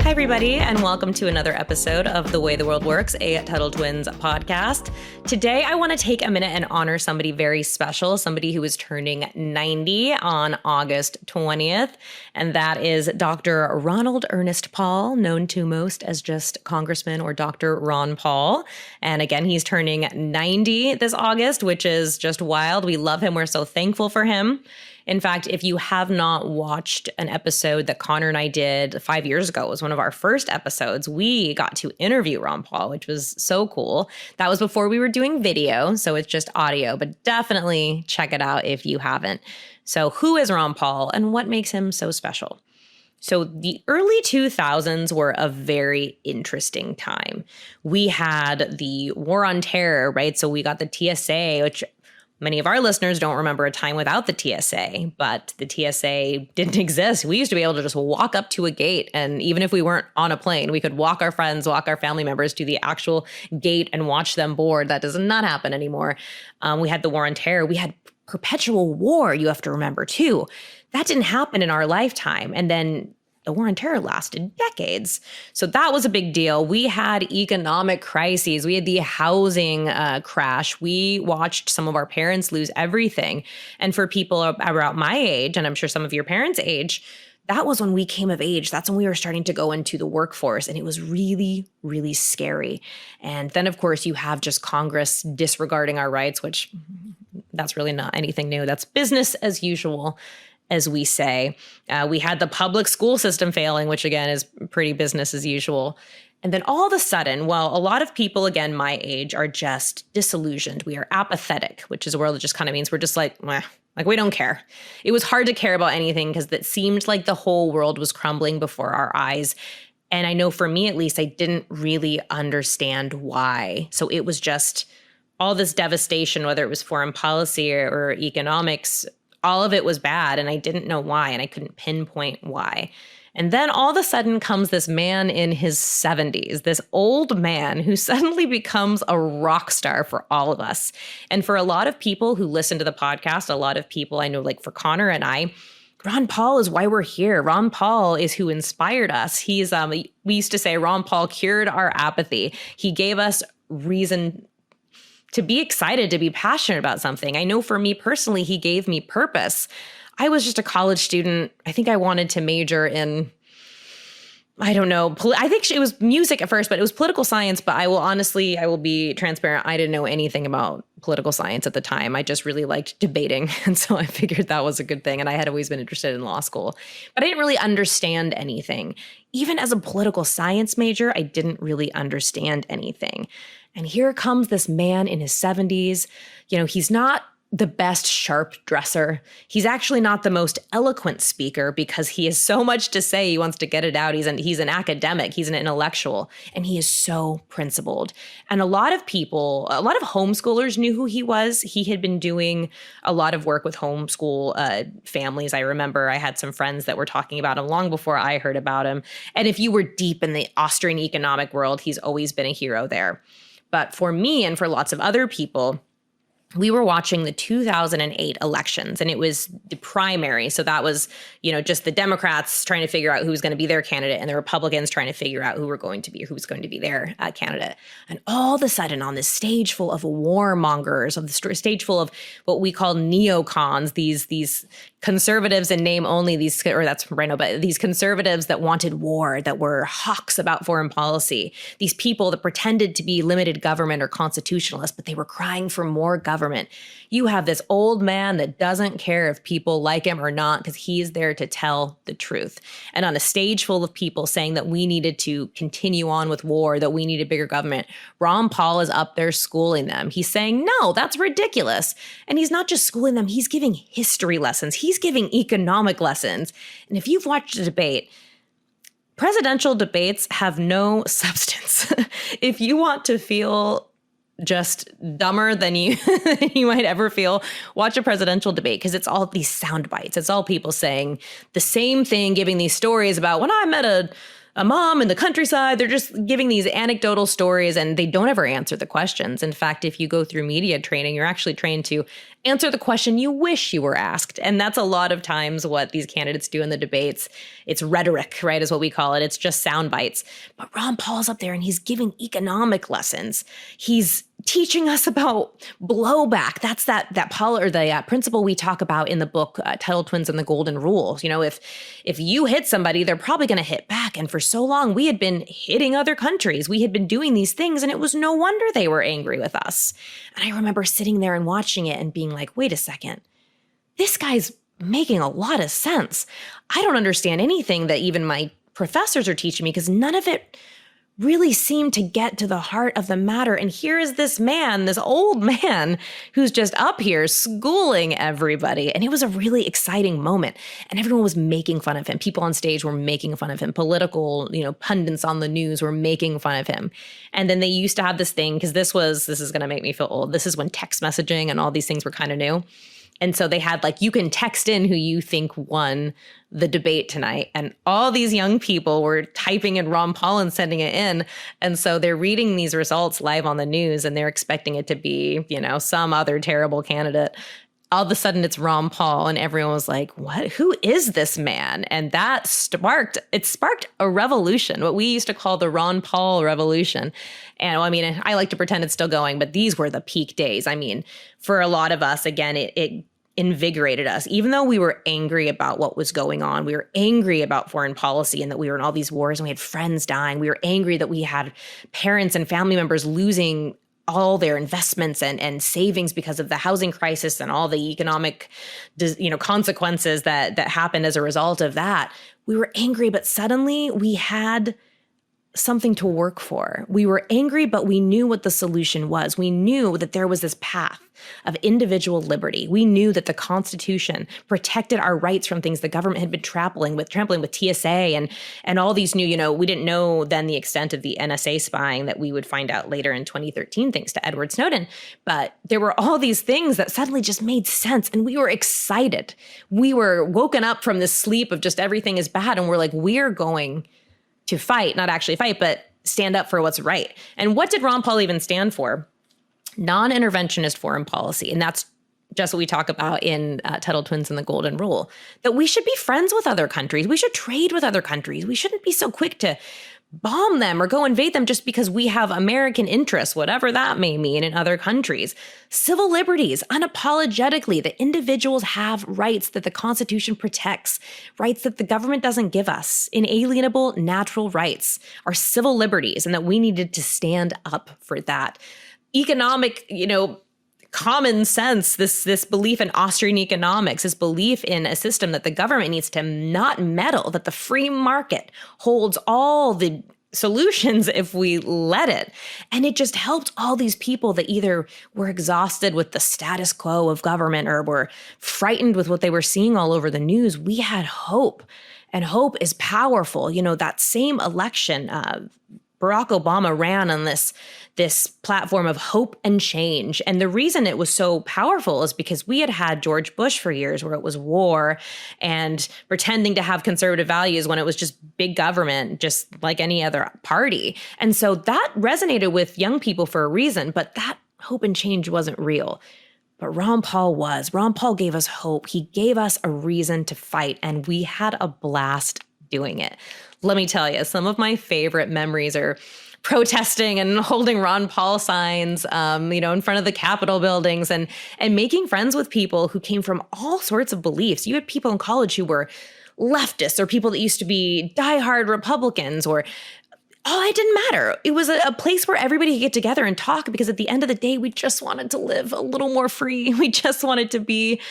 Hi, everybody, and welcome to another episode of The Way the World Works, a Tuttle Twins podcast. Today, I want to take a minute and honor somebody very special, somebody who is turning 90 on August 20th, and that is Dr. Ronald Ernest Paul, known to most as just Congressman or Dr. Ron Paul. And again, he's turning 90 this August, which is just wild. We love him. We're so thankful for him. In fact, if you have not watched an episode that Connor and I did 5 years ago, it was one of our first episodes, we got to interview Ron Paul, which was so cool. That was before we were doing video, so it's just audio, but definitely check it out if you haven't. So who is Ron Paul and what makes him so special? So the early 2000s were a very interesting time. We had the War on Terror, right? So we got the TSA, which many of our listeners don't remember a time without the TSA, but the TSA didn't exist. We used to be able to just walk up to a gate, and even if we weren't on a plane, we could walk our friends, walk our family members to the actual gate and watch them board. That does not happen anymore. We had the War on Terror. We had perpetual war, you have to remember, too. That didn't happen in our lifetime. And then the War on Terror lasted decades. So that was a big deal. We had economic crises. We had the housing crash. We watched some of our parents lose everything. And for people about my age, and I'm sure some of your parents' age, that was when we came of age. That's when we were starting to go into the workforce. And it was really, really scary. And then, of course, you have just Congress disregarding our rights, which that's really not anything new. That's business as usual, as we say. We had the public school system failing, which again is pretty business as usual. And then all of a sudden, well, a lot of people, again, my age, are just disillusioned. We are apathetic, which is a word that just kind of means we're just like we don't care. It was hard to care about anything because it seemed like the whole world was crumbling before our eyes. And I know for me, at least, I didn't really understand why. So it was just all this devastation, whether it was foreign policy or economics. All of it was bad, and I didn't know why, and I couldn't pinpoint why. And then all of a sudden comes this man in his 70s, this old man who suddenly becomes a rock star for all of us. And for a lot of people who listen to the podcast, a lot of people I know, like for Connor and I, Ron Paul is why we're here. Ron Paul is who inspired us. He's we used to say Ron Paul cured our apathy. He gave us reason to be excited, to be passionate about something. I know for me personally, he gave me purpose. I was just a college student. I think I wanted to major in, I don't know. I think it was music at first, but it was political science. But I will be transparent. I didn't know anything about political science at the time. I just really liked debating. And so I figured that was a good thing. And I had always been interested in law school, but I didn't really understand anything. Even as a political science major, I didn't really understand anything. And here comes this man in his 70s. You know, he's not the best sharp dresser. He's actually not the most eloquent speaker because he has so much to say. He wants to get it out. He's an academic. He's an intellectual. And he is so principled. And a lot of homeschoolers knew who he was. He had been doing a lot of work with homeschool families. I remember I had some friends that were talking about him long before I heard about him. And if you were deep in the Austrian economic world, he's always been a hero there. But for me and for lots of other people, we were watching the 2008 elections, and it was the primary. So that was, just the Democrats trying to figure out who was going to be their candidate and the Republicans trying to figure out who was going to be their candidate. And all of a sudden on this stage full of warmongers, on the stage full of what we call neocons, these conservatives in name only, these conservatives that wanted war, that were hawks about foreign policy, these people that pretended to be limited government or constitutionalists, but they were crying for more government. You have this old man that doesn't care if people like him or not because he's there to tell the truth. And on a stage full of people saying that we needed to continue on with war, that we needed bigger government, Ron Paul is up there schooling them. He's saying, no, that's ridiculous. And he's not just schooling them, he's giving history lessons. He's giving economic lessons. And if you've watched a debate, presidential debates have no substance. If you want to feel just dumber than you might ever feel, watch a presidential debate because it's all these sound bites. It's all people saying the same thing, giving these stories about when I met a mom in the countryside. They're just giving these anecdotal stories and they don't ever answer the questions. In fact, if you go through media training, you're actually trained to answer the question you wish you were asked. And that's a lot of times what these candidates do in the debates. It's rhetoric, right, is what we call it. It's just sound bites. But Ron Paul's up there and he's giving economic lessons. He's teaching us about blowback. That's that principle we talk about in the book, Tuttle Twins and the Golden Rule. You know, if you hit somebody, they're probably going to hit back. And for so long, we had been hitting other countries. We had been doing these things, and it was no wonder they were angry with us. And I remember sitting there and watching it and being like, wait a second, this guy's making a lot of sense. I don't understand anything that even my professors are teaching me because none of it really seemed to get to the heart of the matter. And here is this man, this old man, who's just up here schooling everybody. And it was a really exciting moment. And everyone was making fun of him. People on stage were making fun of him. Political, pundits on the news were making fun of him. And then they used to have this thing, because this is going to make me feel old. This is when text messaging and all these things were kind of new. And so they had you can text in who you think won the debate tonight. And all these young people were typing in Ron Paul and sending it in. And so they're reading these results live on the news and they're expecting it to be, some other terrible candidate. All of a sudden it's Ron Paul and everyone was like, what? Who is this man? And that sparked a revolution, what we used to call the Ron Paul revolution. And I like to pretend it's still going, but these were the peak days. For a lot of us, again, it invigorated us. Even though we were angry about what was going on, we were angry about foreign policy and that we were in all these wars and we had friends dying. We were angry that we had parents and family members losing all their investments and savings because of the housing crisis and all the economic, consequences that happened as a result of that. We were angry, but suddenly we had something to work for. We were angry, but we knew what the solution was. We knew that there was this path of individual liberty. We knew that the Constitution protected our rights from things the government had been trampling with TSA and all these new, we didn't know then the extent of the NSA spying that we would find out later in 2013, thanks to Edward Snowden. But there were all these things that suddenly just made sense. And we were excited. We were woken up from this sleep of just everything is bad. And we're like, we're going to fight, not actually fight, but stand up for what's right. And what did Ron Paul even stand for? Non-interventionist foreign policy. And that's just what we talk about in Tuttle Twins and the Golden Rule, that we should be friends with other countries. We should trade with other countries. We shouldn't be so quick to bomb them or go invade them just because we have American interests, whatever that may mean, in other countries. Civil liberties, unapologetically, that individuals have rights that the Constitution protects, rights that the government doesn't give us, inalienable natural rights, are civil liberties, and that we needed to stand up for that. Economic, common sense, this belief in Austrian economics, this belief in a system that the government needs to not meddle, that the free market holds all the solutions if we let it. And it just helped all these people that either were exhausted with the status quo of government or were frightened with what they were seeing all over the news. We had hope, and hope is powerful. That same election, Barack Obama ran on this platform of hope and change. And the reason it was so powerful is because we had George Bush for years, where it was war and pretending to have conservative values when it was just big government, just like any other party. And so that resonated with young people for a reason, but that hope and change wasn't real. But Ron Paul was. Ron Paul gave us hope. He gave us a reason to fight, and we had a blast doing it. Let me tell you, some of my favorite memories are protesting and holding Ron Paul signs, in front of the Capitol buildings and making friends with people who came from all sorts of beliefs. You had people in college who were leftists, or people that used to be diehard Republicans, or it didn't matter. It was a place where everybody could get together and talk, because at the end of the day, we just wanted to live a little more free. We just wanted to be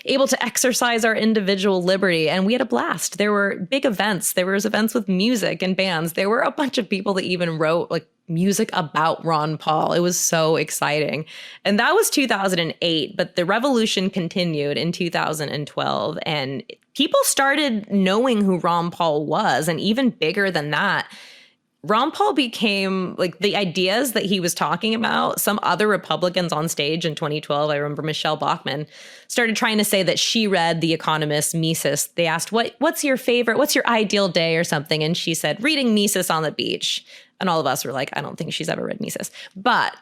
able to exercise our individual liberty. And we had a blast. There were big events. There was events with music and bands. There were a bunch of people that even wrote music about Ron Paul. It was so exciting. And that was 2008, but the revolution continued in 2012. And people started knowing who Ron Paul was. And even bigger than that, Ron Paul became the ideas that he was talking about. Some other Republicans on stage in 2012, I remember Michelle Bachmann, started trying to say that she read The Economist, Mises. They asked, what's your ideal day or something? And she said, reading Mises on the beach. And all of us were like, I don't think she's ever read Mises. But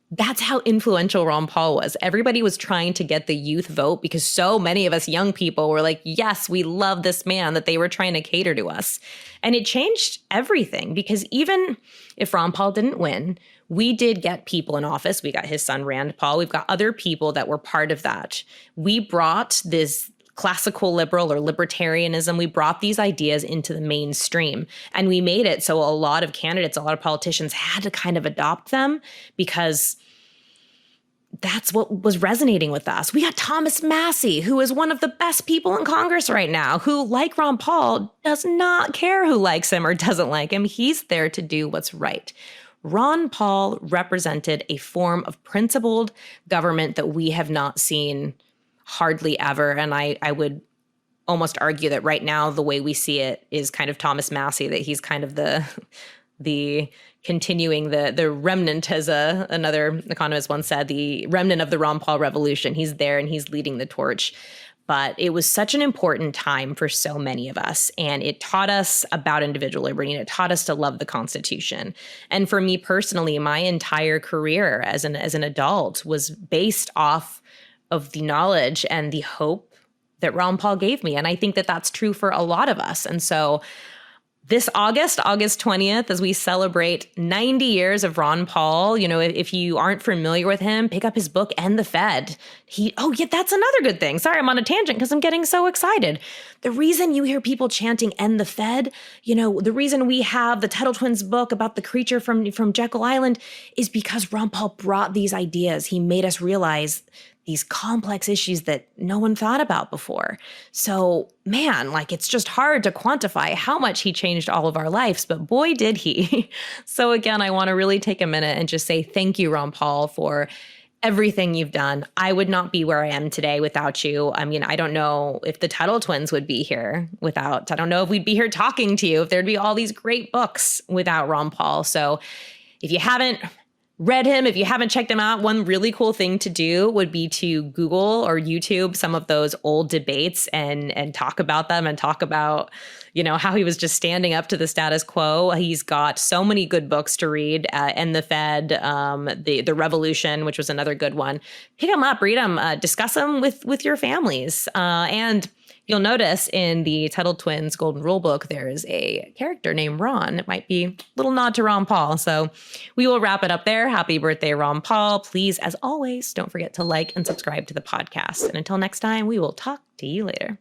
That's how influential Ron Paul was. Everybody was trying to get the youth vote because so many of us young people were like, yes, we love this man, that they were trying to cater to us. And it changed everything, because even if Ron Paul didn't win, we did get people in office. We got his son, Rand Paul. We've got other people that were part of that. We brought this classical liberal or libertarianism, we brought these ideas into the mainstream, and we made it so a lot of candidates, a lot of politicians had to kind of adopt them, because that's what was resonating with us. We got Thomas Massie, who is one of the best people in Congress right now, who, like Ron Paul, does not care who likes him or doesn't like him. He's there to do what's right. Ron Paul represented a form of principled government that we have not seen hardly ever. And I would almost argue that right now, the way we see it is kind of Thomas Massie, that he's kind of the continuing the remnant, as another economist once said, the remnant of the Ron Paul revolution. He's there and he's leading the torch. But it was such an important time for so many of us. And it taught us about individual liberty, and it taught us to love the Constitution. And for me personally, my entire career as an adult was based off of the knowledge and the hope that Ron Paul gave me. And I think that that's true for a lot of us. And so this August 20th, as we celebrate 90 years of Ron Paul, if you aren't familiar with him, pick up his book, End the Fed. That's another good thing. Sorry, I'm on a tangent because I'm getting so excited. The reason you hear people chanting End the Fed, the reason we have the Tuttle Twins book about the creature from Jekyll Island is because Ron Paul brought these ideas. He made us realize these complex issues that no one thought about before. So, man, it's just hard to quantify how much he changed all of our lives, but boy, did he. So again, I want to really take a minute and just say thank you, Ron Paul, for everything you've done. I would not be where I am today without you. I mean, I don't know if the Tuttle Twins would be here I don't know if we'd be here talking to you, if there'd be all these great books without Ron Paul. So if you haven't read him, if you haven't checked him out, one really cool thing to do would be to Google or YouTube some of those old debates and talk about them, and talk about, how he was just standing up to the status quo. He's got so many good books to read, End the Fed, the Revolution, which was another good one. Pick them up, read them, discuss them with your families. And you'll notice in the Tuttle Twins Golden Rule book, there is a character named Ron. It might be a little nod to Ron Paul. So we will wrap it up there. Happy birthday, Ron Paul. Please, as always, don't forget to like and subscribe to the podcast. And until next time, we will talk to you later.